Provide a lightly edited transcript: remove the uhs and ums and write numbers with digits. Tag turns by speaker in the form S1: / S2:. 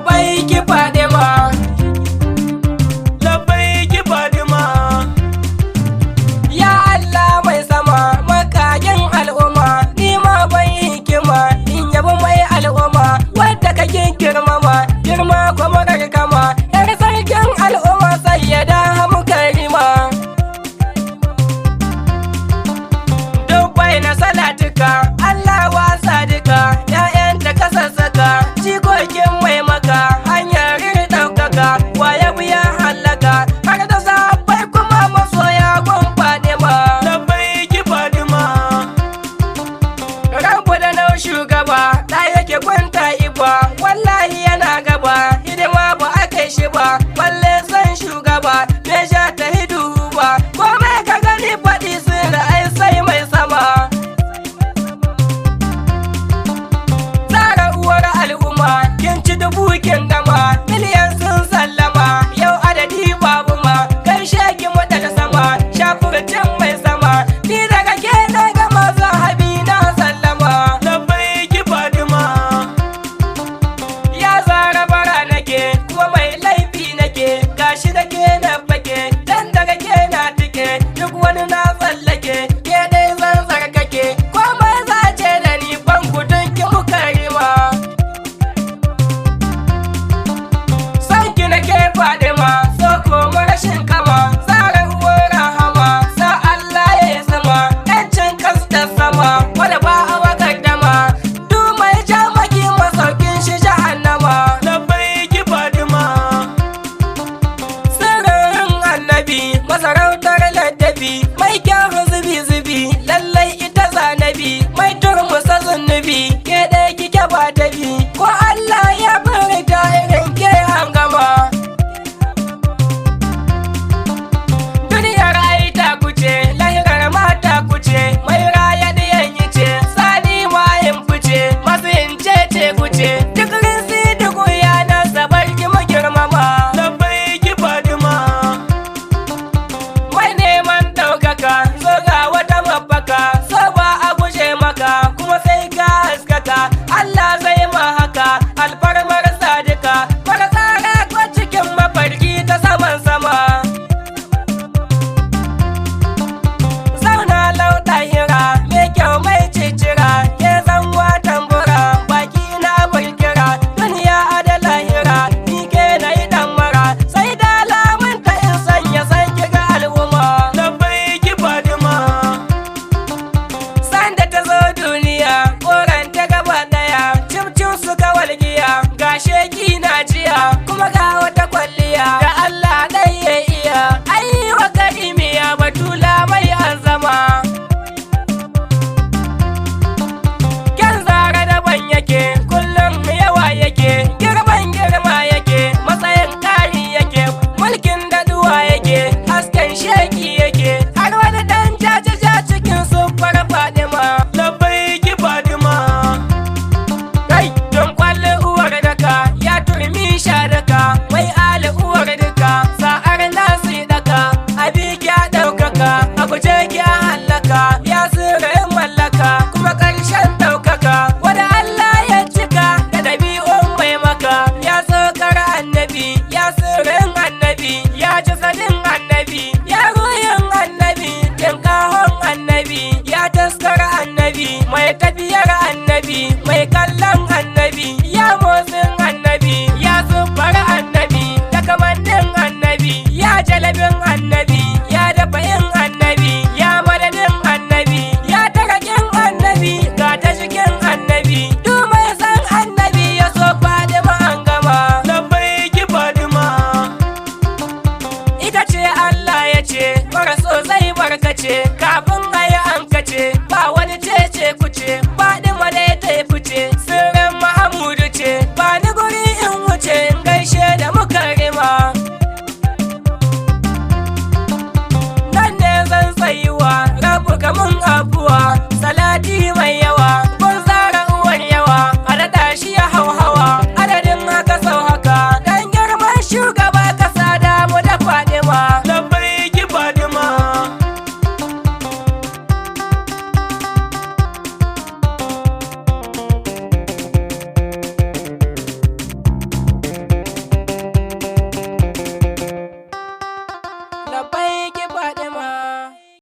S1: labbaiki Fadima, labbaiki Fadima. Ya Allah mai sama makagin al'umma, ni ma ban hikima in yabi mai al'umma, wadda kake girmama girma kuma kama, yar sarkin al'umma sayyada Mukarrima. Dubbai na salatuka Allah wasa duka, ƴaƴanta ka sassaka jikokin mai maka, hanyar ɗaukaka waye biya hallaka, har da sahabbai kuma masoya gun Fadima. Labbaiki Fadima, rabu da nau shugaba da yake kwanta iba, wallahi yana gaba hidima ba a kai shi ba, balle san shugaba me sha ta hidu ba, komai ka gani faɗi sun ai sai mai sama. Tsara uwar al'umma kin ci dubu kin gama, miliyan sun sallama yau adadi babu ma, kai shaki mu daga sama shafurcin mai sama, ni daga ke na gama zahabi na sallama. Labbaiki Fadima, ya zara bara nake kuma mai laifi nake, gashi da ke na fake dan daga ke na tike, duk wani na tsallake ke dai zan tsarkake, komai za ce da ni ban gudun ki Mukarrima. Sanki nake Fadima.